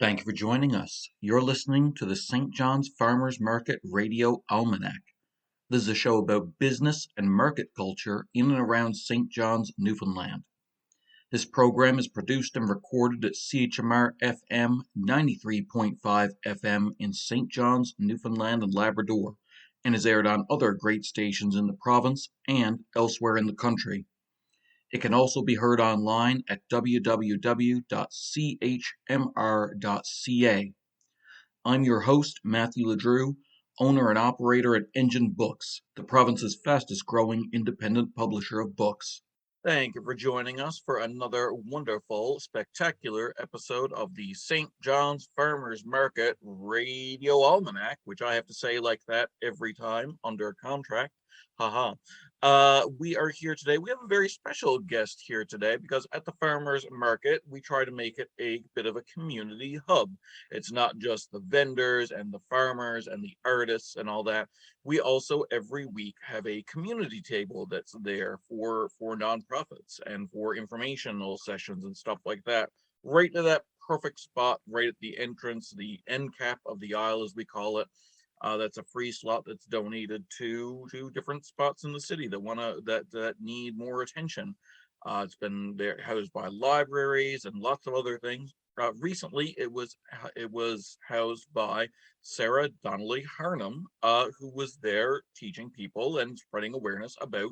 Thank you for joining us. You're listening to the St. John's Farmers Market Radio Almanac. This is a show about business and market culture in and around St. John's, Newfoundland. This program is produced and recorded at CHMR FM 93.5 FM in St. John's, Newfoundland and Labrador, and is aired on other great stations in the province and elsewhere in the country. It can also be heard online at www.chmr.ca. I'm your host, Matthew Ledrew, owner and operator at Engine Books, the province's fastest growing independent publisher of books. Thank you for joining us for another wonderful, spectacular episode of the St. John's Farmers Market Radio Almanac, which I have to say like that every time under contract. Haha. We are here today. We have a very special guest here today because at the farmers market, we try to make it a bit of a community hub. It's not just the vendors and the farmers and the artists and all that. We also every week have a community table that's there for nonprofits and for informational sessions and stuff like that. Right to that perfect spot, right at the entrance, the end cap of the aisle, as we call it. That's a free slot that's donated to different spots in the city that need more attention. It's been there housed by libraries and lots of other things. Recently, it was housed by Sarah Donnelly Harnum, who was there teaching people and spreading awareness about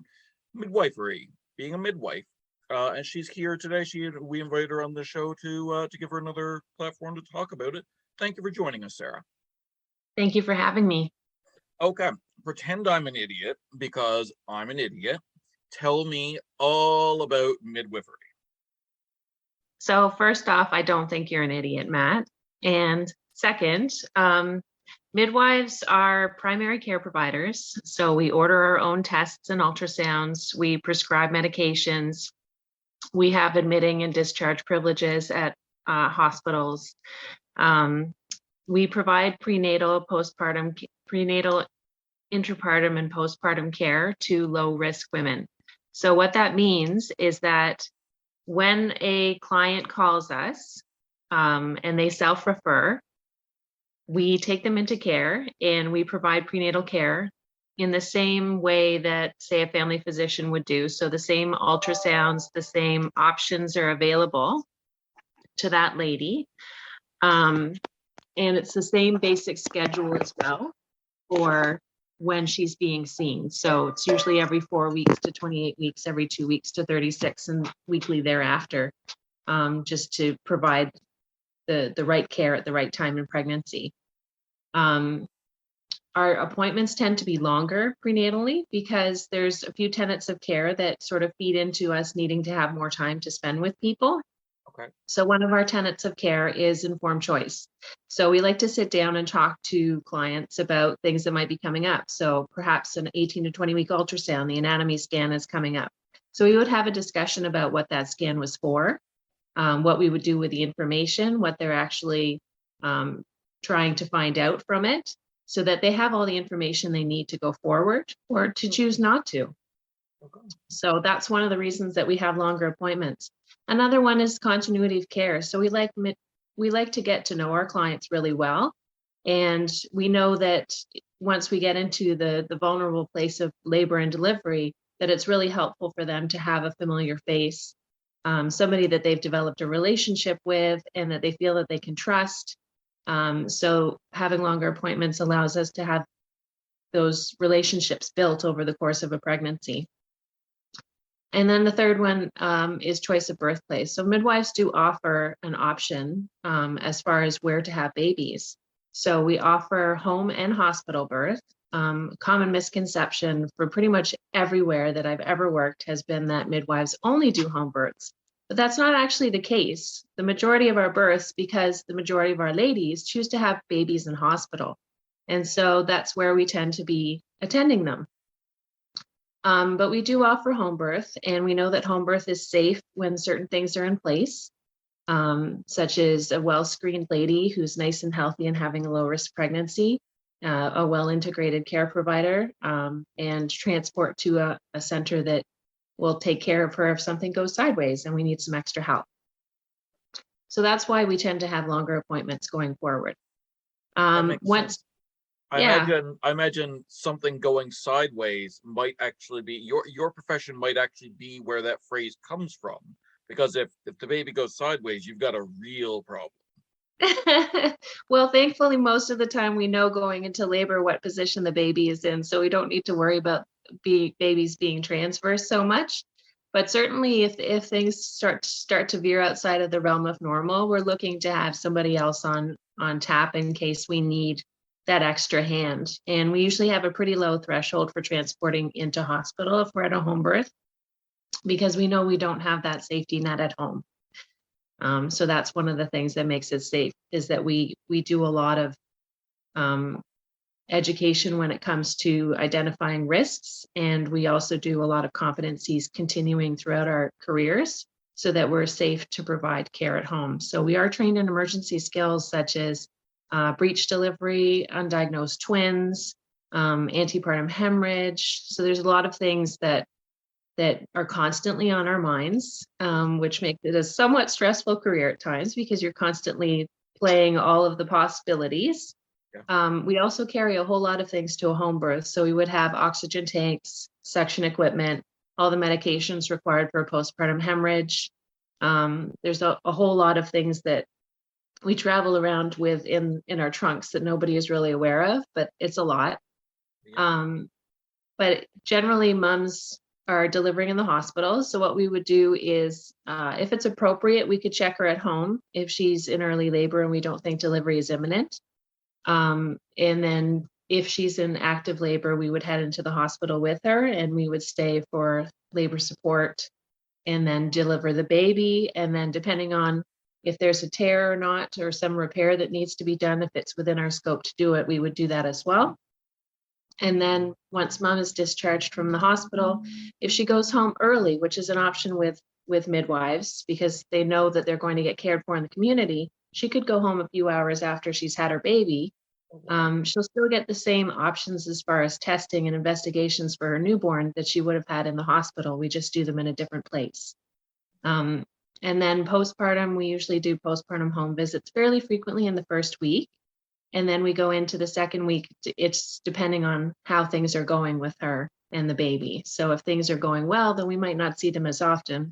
midwifery, being a midwife. And she's here today. We invited her on the show to give her another platform to talk about it. Thank you for joining us, Sarah. Thank you for having me. Okay, pretend I'm an idiot because I'm an idiot. Tell me all about midwifery. So first off, I don't think you're an idiot, Matt. And second, midwives are primary care providers. So we order our own tests and ultrasounds. We prescribe medications. We have admitting and discharge privileges at hospitals. We provide prenatal, intrapartum, and postpartum care to low-risk women. So what that means is that when a client calls us and they self-refer, we take them into care and we provide prenatal care in the same way that, say, a family physician would do. So the same ultrasounds, the same options are available to that lady. And it's the same basic schedule as well for when she's being seen. So it's usually every 4 weeks to 28 weeks, every 2 weeks to 36, and weekly thereafter, just to provide the right care at the right time in pregnancy. Our appointments tend to be longer prenatally because there's a few tenets of care that sort of feed into us needing to have more time to spend with people. Okay. So one of our tenets of care is informed choice. So we like to sit down and talk to clients about things that might be coming up. So perhaps an 18 to 20 week ultrasound, the anatomy scan is coming up. So we would have a discussion about what that scan was for, what we would do with the information, what they're actually trying to find out from it, so that they have all the information they need to go forward or to choose not to. Okay. So that's one of the reasons that we have longer appointments. Another one is continuity of care. So we like to get to know our clients really well. And we know that once we get into the vulnerable place of labor and delivery, that it's really helpful for them to have a familiar face, somebody that they've developed a relationship with and that they feel that they can trust. So having longer appointments allows us to have those relationships built over the course of a pregnancy. And then the third one is choice of birthplace. So midwives do offer an option as far as where to have babies. So we offer home and hospital birth. Common misconception for pretty much everywhere that I've ever worked has been that midwives only do home births. But that's not actually the case. The majority of our births, because the majority of our ladies choose to have babies in hospital. And so that's where we tend to be attending them. But we do offer home birth, and we know that home birth is safe when certain things are in place, such as a well-screened lady who's nice and healthy and having a low-risk pregnancy, a well-integrated care provider, and transport to a center that will take care of her if something goes sideways and we need some extra help. So that's why we tend to have longer appointments going forward. That makes Once, sense. I yeah. imagine something going sideways might actually be your profession might actually be where that phrase comes from. Because if the baby goes sideways, you've got a real problem. Well, thankfully, most of the time we know going into labor what position the baby is in, so we don't need to worry about babies being transverse so much. But certainly, if things start to veer outside of the realm of normal, we're looking to have somebody else on tap in case we need that extra hand. And we usually have a pretty low threshold for transporting into hospital if we're at a home birth, because we know we don't have that safety net at home. So that's one of the things that makes it safe, is that we do a lot of um, education when it comes to identifying risks, and we also do a lot of competencies continuing throughout our careers so that we're safe to provide care at home. So we are trained in emergency skills such as breech delivery, undiagnosed twins, antepartum hemorrhage. So there's a lot of things that are constantly on our minds, which makes it a somewhat stressful career at times because you're constantly playing all of the possibilities. Yeah. We also carry a whole lot of things to a home birth. So we would have oxygen tanks, suction equipment, all the medications required for a postpartum hemorrhage. There's a whole lot of things that we travel around with in our trunks that nobody is really aware of, but it's a lot. Yeah. But generally, moms are delivering in the hospital. So what we would do is, if it's appropriate, we could check her at home if she's in early labor and we don't think delivery is imminent. And then if she's in active labor, we would head into the hospital with her and we would stay for labor support and then deliver the baby. And then depending on if there's a tear or not, or some repair that needs to be done, if it's within our scope to do it, we would do that as well. And then once mom is discharged from the hospital, if she goes home early, which is an option with midwives because they know that they're going to get cared for in the community, she could go home a few hours after she's had her baby. She'll still get the same options as far as testing and investigations for her newborn that she would have had in the hospital. We just do them in a different place. Um, and then postpartum, we usually do postpartum home visits fairly frequently in the first week. And then we go into the second week. It's depending on how things are going with her and the baby. So if things are going well, then we might not see them as often.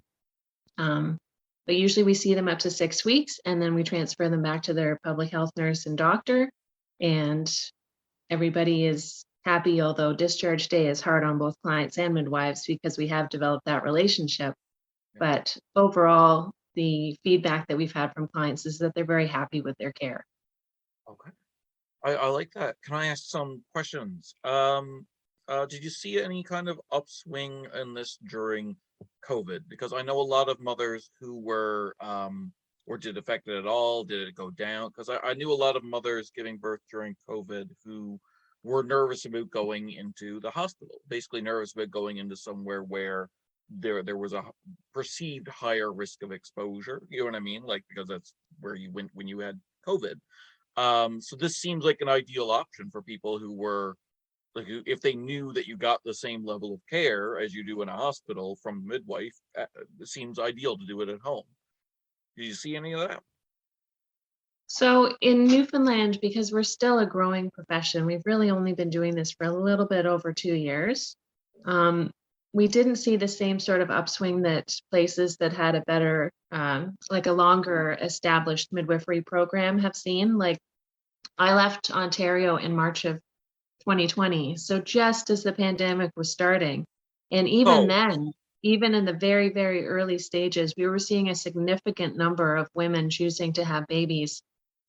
But usually we see them up to 6 weeks, and then we transfer them back to their public health nurse and doctor. And everybody is happy, although discharge day is hard on both clients and midwives because we have developed that relationship. Yeah. But overall, the feedback that we've had from clients is that they're very happy with their care. Okay. I like that. Can I ask some questions? Did you see any kind of upswing in this during COVID? Because I know a lot of mothers who were, or did it affect it at all? Did it go down? Because I knew a lot of mothers giving birth during COVID who were nervous about going into the hospital, basically nervous about going into somewhere where there was a perceived higher risk of exposure. You know what I mean? Like, because that's where you went when you had COVID. So this seems like an ideal option for people who were like, if they knew that you got the same level of care as you do in a hospital from a midwife, it seems ideal to do it at home. Did you see any of that? So in Newfoundland, because we're still a growing profession, we've really only been doing this for a little bit over 2 years. We didn't see the same sort of upswing that places that had a better, like a longer established midwifery program have seen. Like I left Ontario in March of 2020, so just as the pandemic was starting. And even Oh, then, even in the very, very early stages, we were seeing a significant number of women choosing to have babies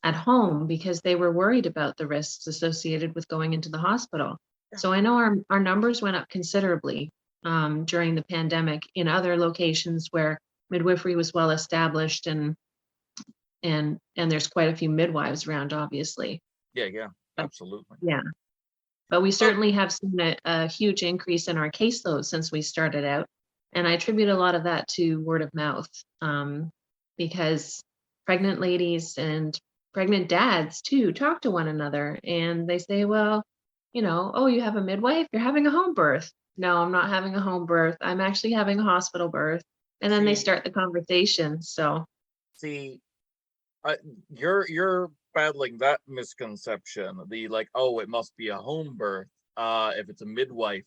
at home because they were worried about the risks associated with going into the hospital. yeah. So I know our numbers went up considerably during the pandemic in other locations where midwifery was well established and there's quite a few midwives around, obviously. Yeah, But absolutely. yeah, but we Oh, certainly have seen a huge increase in our caseload since we started out. And I attribute a lot of that to word of mouth, because pregnant ladies and pregnant dads too talk to one another and they say, well, oh, you have a midwife? You're having a home birth. No, I'm not having a home birth. I'm actually having a hospital birth. And then they see, start the conversation. So, see. You're battling that misconception. The like, oh, it must be a home birth. If it's a midwife.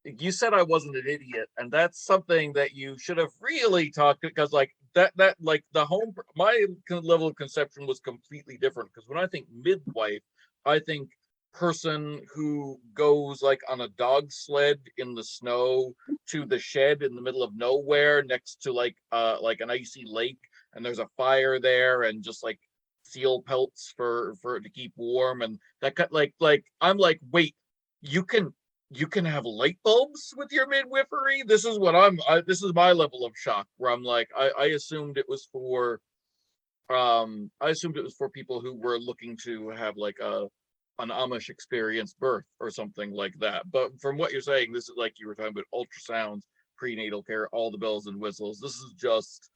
You said I wasn't an idiot, and that's something that you should have really talked, because like that like the home, my level of conception was completely different, because when I think midwife, I think person who goes like on a dog sled in the snow to the shed in the middle of nowhere next to like an icy lake, and there's a fire there, and just like seal pelts for to keep warm, and that cut like I'm like, wait, you can have light bulbs with your midwifery. This is what this is my level of shock, where I'm like, I assumed it was for people who were looking to have like an Amish experience birth or something like that. But from what you're saying, this is like you were talking about ultrasounds, prenatal care, all the bells and whistles. This is just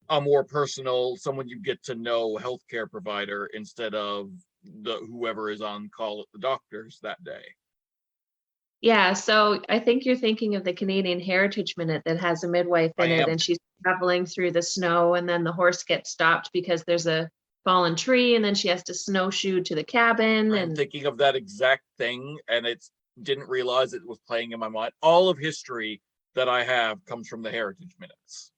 a more personal, someone you get to know healthcare provider instead of the whoever is on call at the doctors that day. Yeah, so I think you're thinking of the Canadian Heritage Minute that has a midwife I in it, am. and she's traveling through the snow, and then the horse gets stopped because there's a fallen tree, and then she has to snowshoe to the cabin. I'm And thinking of that exact thing, and it's didn't realize it was playing in my mind. All of history that I have comes from the Heritage Minutes.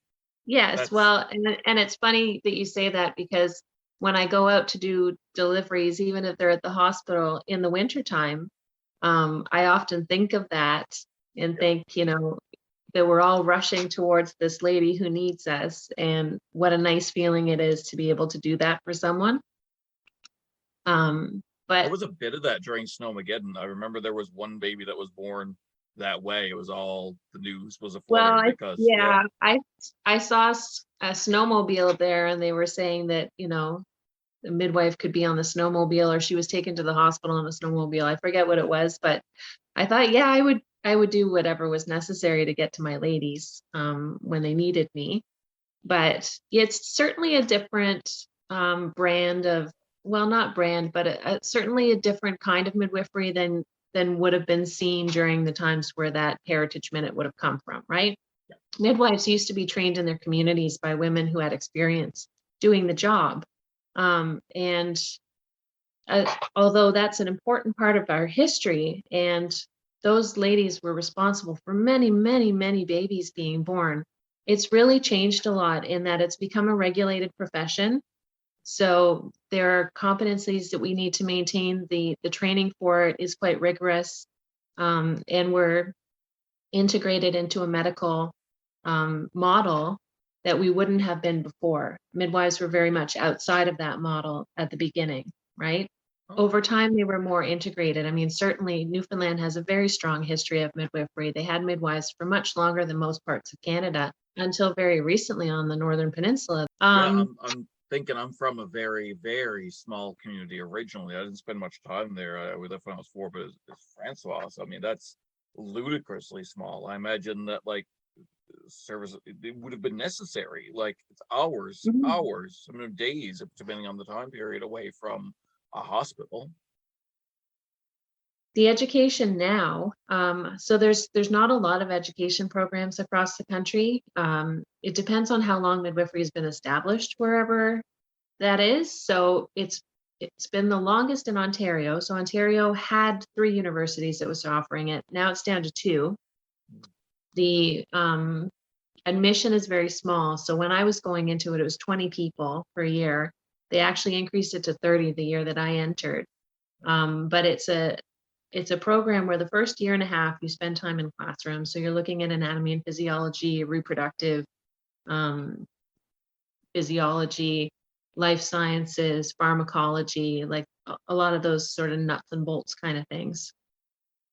yes, That's well, and it's funny that you say that, because when I go out to do deliveries, even if they're at the hospital in the wintertime, I often think of that and think, that we're all rushing towards this lady who needs us, and what a nice feeling it is to be able to do that for someone. there But was a bit of that during Snowmageddon. I remember there was one baby that was born that way. It was all the news was a well, flutter because I saw a snowmobile there, and they were saying that, the midwife could be on the snowmobile, or she was taken to the hospital on a snowmobile. I forget what it was, but I thought, yeah, I would do whatever was necessary to get to my ladies when they needed me. But it's certainly a different brand of, well, not brand, but certainly a different kind of midwifery than would have been seen during the times where that Heritage Minute would have come from, right? Midwives used to be trained in their communities by women who had experience doing the job. And although that's an important part of our history, and those ladies were responsible for many, many, many babies being born, it's really changed a lot in that it's become a regulated profession. So there are competencies that we need to maintain. The training for it is quite rigorous, and we're integrated into a medical model that we wouldn't have been before. Midwives were very much outside of that model at the beginning, right? Over time, they were more integrated. I mean, certainly Newfoundland has a very strong history of midwifery. They had midwives for much longer than most parts of Canada, until very recently on the Northern Peninsula. yeah. I'm thinking I'm from a very, very small community originally. I didn't spend much time there. We left when I was 4, but it's Francois. I mean, that's ludicrously small. I imagine that like service it would have been necessary, like it's hours, I mean days, depending on the time period, away from a hospital. The education now, so there's not a lot of education programs across the country. It depends on how long midwifery has been established wherever that is. So it's been the longest in Ontario. So Ontario had 3 universities that was offering it. Now it's down to 2. The admission is very small. So when I was going into it, it was 20 people per year. They actually increased it to 30 the year that I entered. But it's a program where the first year and a half you spend time in classrooms. So you're looking at anatomy and physiology, reproductive physiology, life sciences, pharmacology, like a lot of those sort of nuts and bolts kind of things.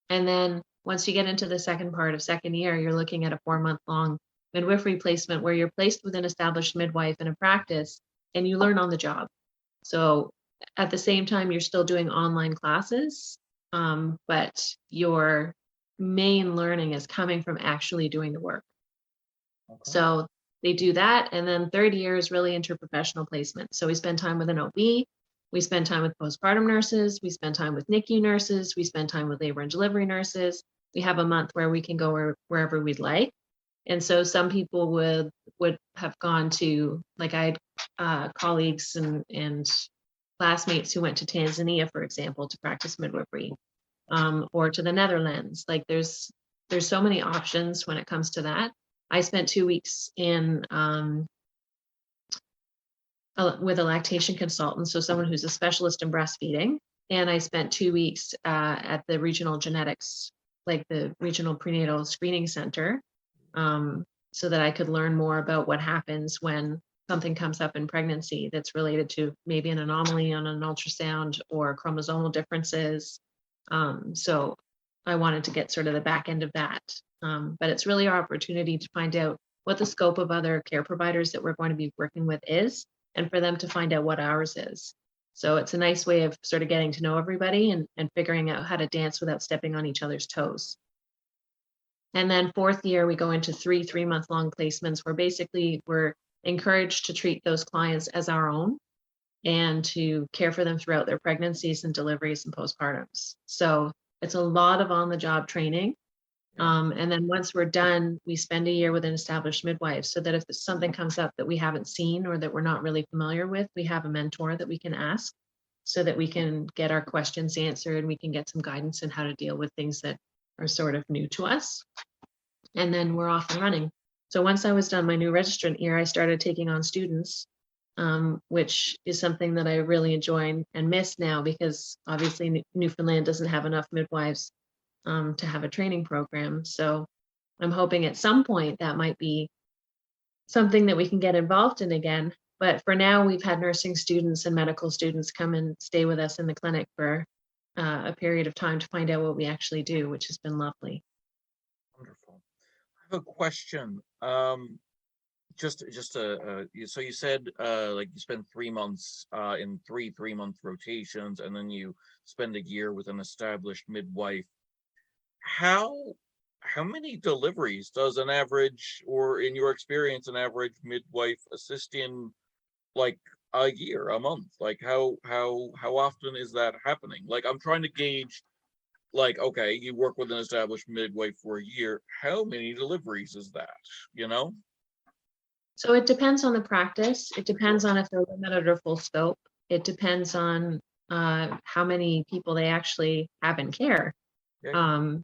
And then once you get into the second part of second year, you're looking at a 4-month-long midwifery placement where you're placed with an established midwife in a practice, and you learn on the job. So at the same time, you're still doing online classes, but your main learning is coming from actually doing the work. Okay. So they do that. And then third year is really interprofessional placement. So we spend time with an OB, we spend time with postpartum nurses, we spend time with NICU nurses, we spend time with labor and delivery nurses. We have a month where we can go wherever we'd like. And so some people would have gone to, like I had colleagues and classmates who went to Tanzania, for example, to practice midwifery, or to the Netherlands. Like there's so many options when it comes to that. I spent 2 weeks with a lactation consultant, so someone who's a specialist in breastfeeding. And I spent 2 weeks at the regional genetics, like the regional prenatal screening center, so that I could learn more about what happens when something comes up in pregnancy that's related to maybe an anomaly on an ultrasound or chromosomal differences. So I wanted to get sort of the back end of that. But it's really our opportunity to find out what the scope of other care providers that we're going to be working with is, and for them to find out what ours is. So it's a nice way of sort of getting to know everybody and figuring out how to dance without stepping on each other's toes. And then fourth year, we go into three-month long placements where basically we're encouraged to treat those clients as our own and to care for them throughout their pregnancies and deliveries and postpartums. So it's a lot of on-the-job training. And then once we're done, we spend a year with an established midwife so that if something comes up that we haven't seen or that we're not really familiar with, we have a mentor that we can ask so that we can get our questions answered and we can get some guidance on how to deal with things that are sort of new to us. And then we're off and running. So once I was done my new registrant year, I started taking on students, which is something that I really enjoy and miss now because obviously Newfoundland doesn't have enough midwives to have a training program. So I'm hoping at some point that might be something that we can get involved in again. But for now, we've had nursing students and medical students come and stay with us in the clinic for a period of time to find out what we actually do, which has been lovely. Wonderful. I have a question. So you said like you spend 3 months in three-month rotations, and then you spend a year with an established midwife. How many deliveries does an average, or in your experience, an average midwife assist in, like a year, a month? Like how often is that happening? Like I'm trying to gauge, like, okay, you work with an established midwife for a year, how many deliveries is that, you know? So it depends on the practice. It depends on if they're limited or full scope. It depends on how many people they actually have in care. Yeah.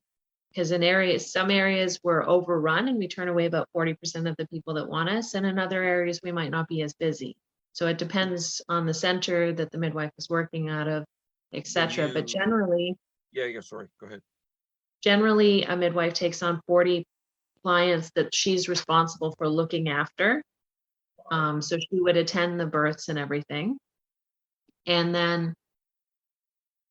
Because in some areas we're overrun and we turn away about 40% of the people that want us, and in other areas we might not be as busy. So it depends on the center that the midwife is working out of, etc. But generally, Sorry, go ahead. Generally, a midwife takes on 40 clients that she's responsible for looking after. So she would attend the births and everything. And then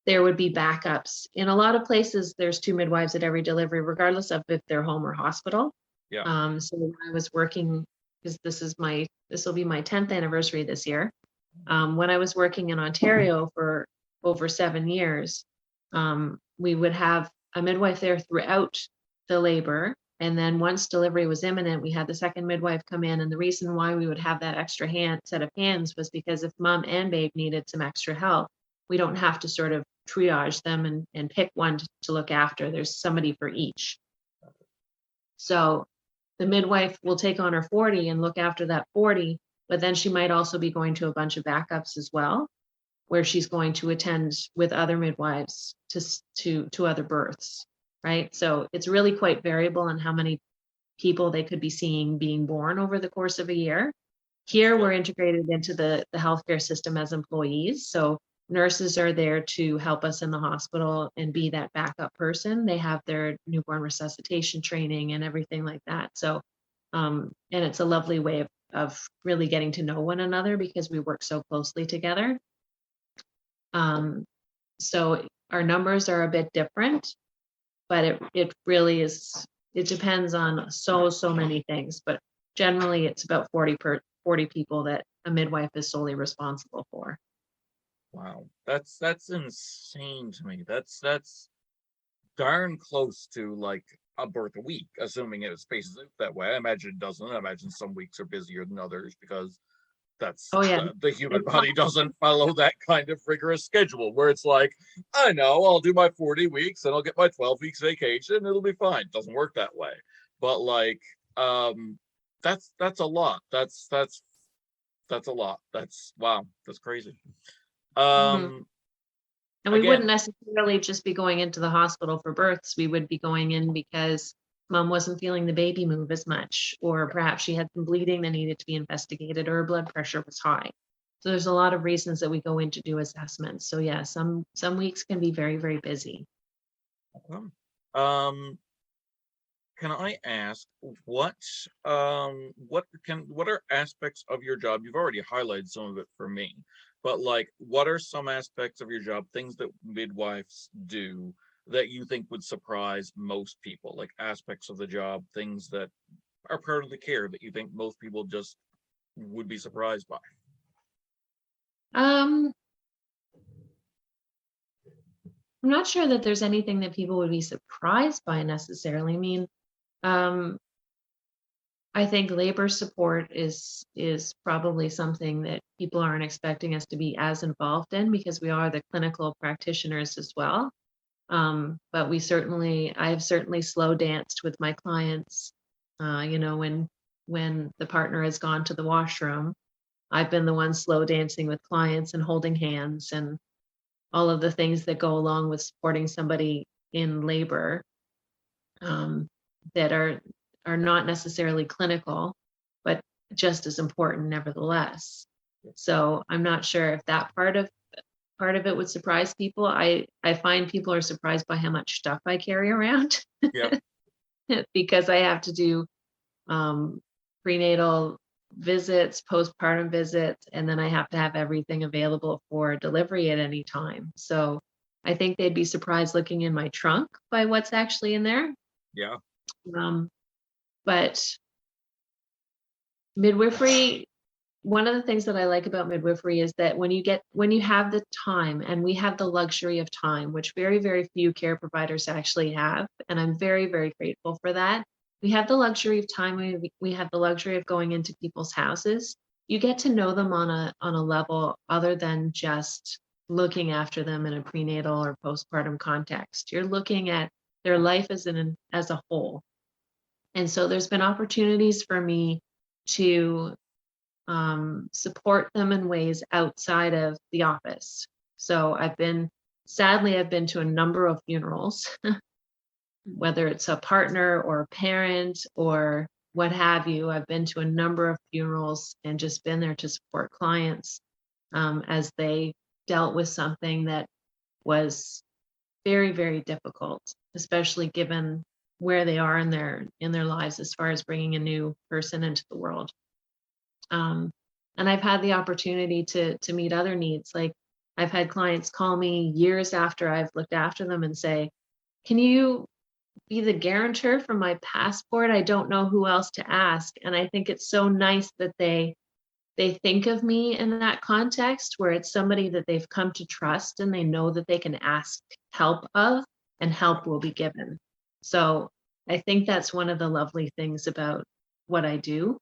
there would be backups. In a lot of places, there's 2 midwives at every delivery, regardless of if they're home or hospital. So when I was working, because this will be my 10th anniversary this year. When I was working in Ontario for over 7 years, we would have a midwife there throughout the labor. And then once delivery was imminent, we had the second midwife come in. And the reason why we would have that extra set of hands was because if mom and babe needed some extra help, we don't have to sort of triage them and pick one to look after. There's somebody for each. So the midwife will take on her 40 and look after that 40, but then she might also be going to a bunch of backups as well, where she's going to attend with other midwives to other births, right? So it's really quite variable on how many people they could be seeing being born over the course of a year. Here, we're integrated into the healthcare system as employees. So nurses are there to help us in the hospital and be that backup person. They have their newborn resuscitation training and everything like that. So, and it's a lovely way of really getting to know one another because we work so closely together. So our numbers are a bit different, but it really is, it depends on so many things, but generally it's about 40 people that a midwife is solely responsible for. Wow, that's insane to me. That's darn close to like a birth a week, assuming it spaces it that way. I imagine it doesn't. I imagine some weeks are busier than others because that's the human body doesn't follow that kind of rigorous schedule where it's like, I know I'll do my 40 weeks and I'll get my 12 weeks vacation, it'll be fine. It doesn't work that way. But like That's a lot. That's a lot. That's wow. That's crazy. Mhm. Um, And we wouldn't again, necessarily just be going into the hospital for births. We would be going in because mom wasn't feeling the baby move as much, or perhaps she had some bleeding that needed to be investigated, or her blood pressure was high. So there's a lot of reasons that we go in to do assessments. So yeah, some weeks can be very, very busy. um, can I ask what what are aspects of your job? You've already highlighted some of it for me, but like what are some aspects of your job, things that midwives do that you think would surprise most people, like aspects of the job, things that are part of the care that you think most people just would be surprised by? Um, I'm not sure that there's anything that people would be surprised by necessarily. I mean, um, I think labor support is probably something that people aren't expecting us to be as involved in because we are the clinical practitioners as well. But I've certainly slow danced with my clients. When the partner has gone to the washroom, I've been the one slow dancing with clients and holding hands and all of the things that go along with supporting somebody in labor, um, that are not necessarily clinical, but just as important nevertheless. So I'm not sure if that part of it would surprise people. I find people are surprised by how much stuff I carry around Yep. because I have to do um, prenatal visits, postpartum visits, and then I have to have everything available for delivery at any time. So I think they'd be surprised looking in my trunk by what's actually in there. Yeah. Um, but midwifery, one of the things that I like about midwifery is that when you have the time, and we have the luxury of time, which very, very few care providers actually have, and I'm very, very grateful for that. We have the luxury of time. We have the luxury of going into people's houses. You get to know them on a level other than just looking after them in a prenatal or postpartum context. You're looking at their life as a whole. And so there's been opportunities for me to support them in ways outside of the office. So sadly, I've been to a number of funerals, whether it's a partner or a parent or what have you. I've been to a number of funerals and just been there to support clients as they dealt with something that was very, very difficult, especially given where they are in their lives as far as bringing a new person into the world. Um, and I've had the opportunity to meet other needs. Like I've had clients call me years after I've looked after them and say, "Can you be the guarantor for my passport? I don't know who else to ask." And I think it's so nice that they think of me in that context where it's somebody that they've come to trust and they know that they can ask help of, and help will be given. So I think that's one of the lovely things about what I do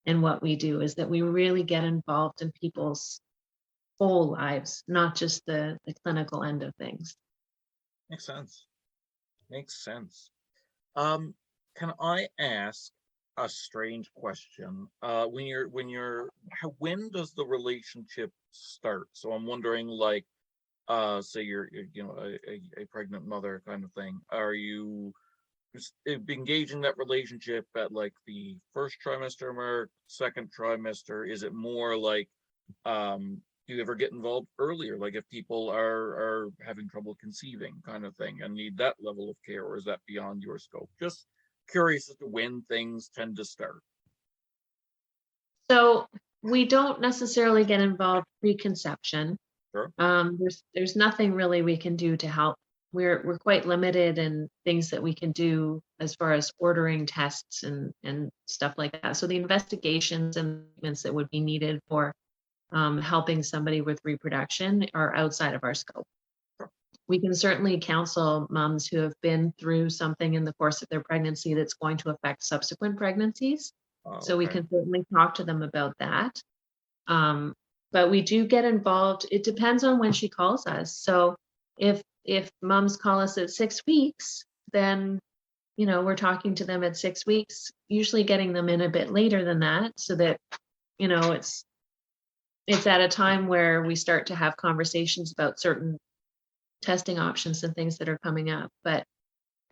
and what we do, is that we really get involved in people's whole lives, not just the clinical end of things. Makes sense. Makes sense. Um, can I ask a strange question? When does the relationship start? So I'm wondering, like, say a pregnant mother kind of thing. Are you engaging that relationship at like the first trimester mark, second trimester? Is it more like, do you ever get involved earlier, like if people are having trouble conceiving kind of thing and need that level of care, or is that beyond your scope? Just curious as to when things tend to start. So we don't necessarily get involved preconception. Sure. There's nothing really we can do to help. We're quite limited in things that we can do as far as ordering tests and stuff like that. So the investigations and treatments that would be needed for helping somebody with reproduction are outside of our scope. We can certainly counsel moms who have been through something in the course of their pregnancy that's going to affect subsequent pregnancies. Oh, So we okay. can certainly talk to them about that. Um, but we do get involved. It depends on when she calls us. So if moms call us at 6 weeks, then we're talking to them at 6 weeks, usually getting them in a bit later than that so that, it's at a time where we start to have conversations about certain testing options and things that are coming up. But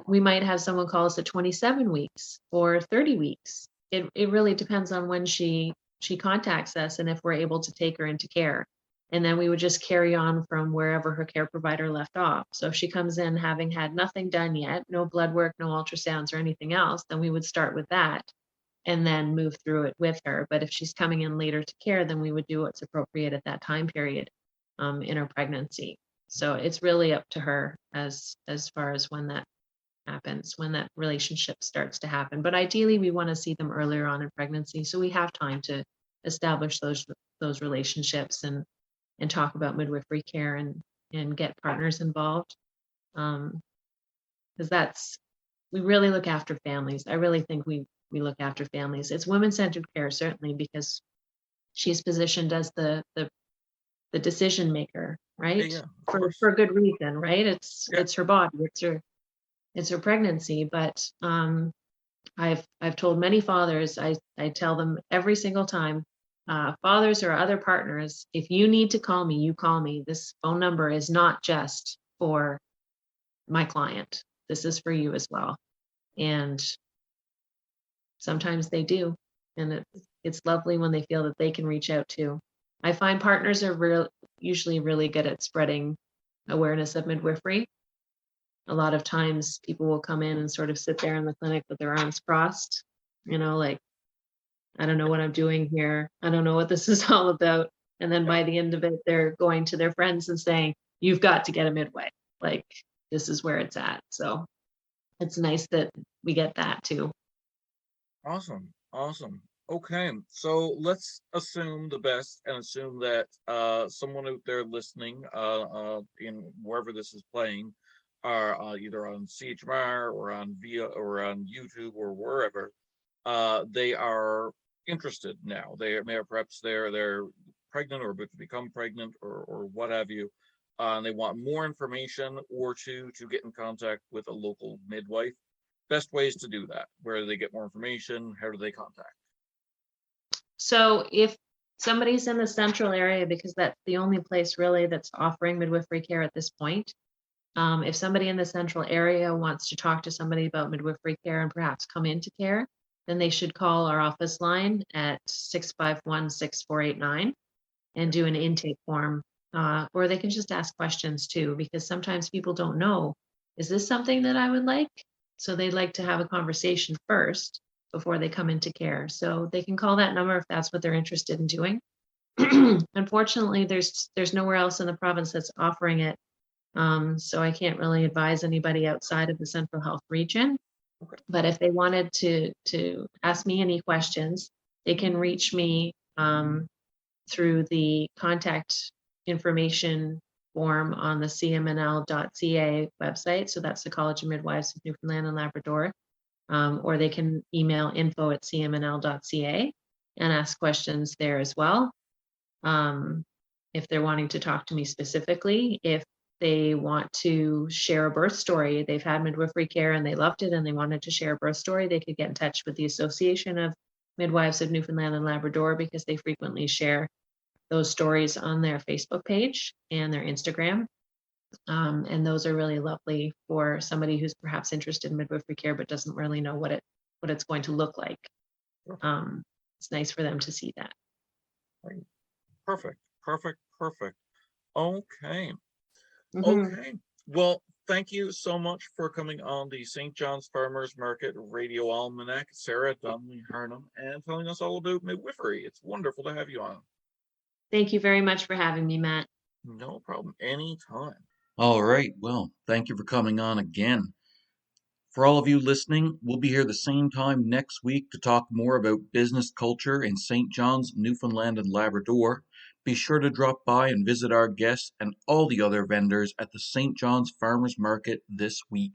we might have someone call us at 27 weeks or 30 weeks. It really depends on when she contacts us and if we're able to take her into care. And then we would just carry on from wherever her care provider left off. So if she comes in having had nothing done yet, no blood work, no ultrasounds or anything else, then we would start with that and then move through it with her. But if she's coming in later to care, then we would do what's appropriate at that time period in her pregnancy. So it's really up to her as far as when that happens, when that relationship starts to happen. But ideally, we want to see them earlier on in pregnancy, so we have time to establish those relationships and talk about midwifery care and get partners involved. Because we really look after families. I really think we look after families. It's women-centered care, certainly, because she's positioned as the decision maker, right? Yeah, of For course. good reason, right? It's Yeah. her body, it's her pregnancy. But I've told many fathers, I tell them every single time, fathers or other partners, if you need to call me, you call me. This phone number is not just for my client. This is for you as well. And sometimes they do. And it's lovely when they feel that they can reach out too. I find partners are usually really good at spreading awareness of midwifery. A lot of times people will come in and sort of sit there in the clinic with their arms crossed, like, I don't know what I'm doing here. I don't know what this is all about. And then Yeah. by the end of it, they're going to their friends and saying, you've got to get a midwife. Like, this is where it's at. So it's nice that we get that too. Awesome. Awesome. Okay, so let's assume the best and assume that someone out there listening, in wherever this is playing, are either on CHMR or on via or on YouTube or wherever, they are interested now. They are perhaps they're pregnant or about to become pregnant or what have you, and they want more information or to get in contact with a local midwife. Best ways to do that. Where do they get more information? How do they contact? So if somebody's in the central area, because that's the only place really that's offering midwifery care at this point, if somebody in the central area wants to talk to somebody about midwifery care and perhaps come into care, then they should call our office line at 651-6489 and do an intake form. Or they can just ask questions too, because sometimes people don't know, is this something that I would like? So they'd like to have a conversation first before they come into care. So they can call that number if that's what they're interested in doing. Unfortunately, there's nowhere else in the province that's offering it. So I can't really advise anybody outside of the Central Health region. Okay. But if they wanted to ask me any questions, they can reach me through the contact information form on the cmnl.ca website. So that's the College of Midwives of Newfoundland and Labrador. Or they can email info@cmnl.ca and ask questions there as well. If they're wanting to talk to me specifically, if they want to share a birth story, they've had midwifery care and they loved it and they wanted to share a birth story, they could get in touch with the Association of Midwives of Newfoundland and Labrador, because they frequently share those stories on their Facebook page and their Instagram. And those are really lovely for somebody who's perhaps interested in midwifery care but doesn't really know what it's going to look like. Sure. It's nice for them to see that. Right. Perfect. Perfect. Perfect. Okay. Mm-hmm. Okay. Well, thank you so much for coming on the St. John's Farmers Market Radio Almanac, Sarah Donnelly Harnum, and telling us all about midwifery. It's wonderful to have you on. Thank you very much for having me, Matt. No problem. Anytime. All right. Well, thank you for coming on again. For all of you listening, we'll be here the same time next week to talk more about business culture in St. John's, Newfoundland and Labrador. Be sure to drop by and visit our guests and all the other vendors at the St. John's Farmers Market this week.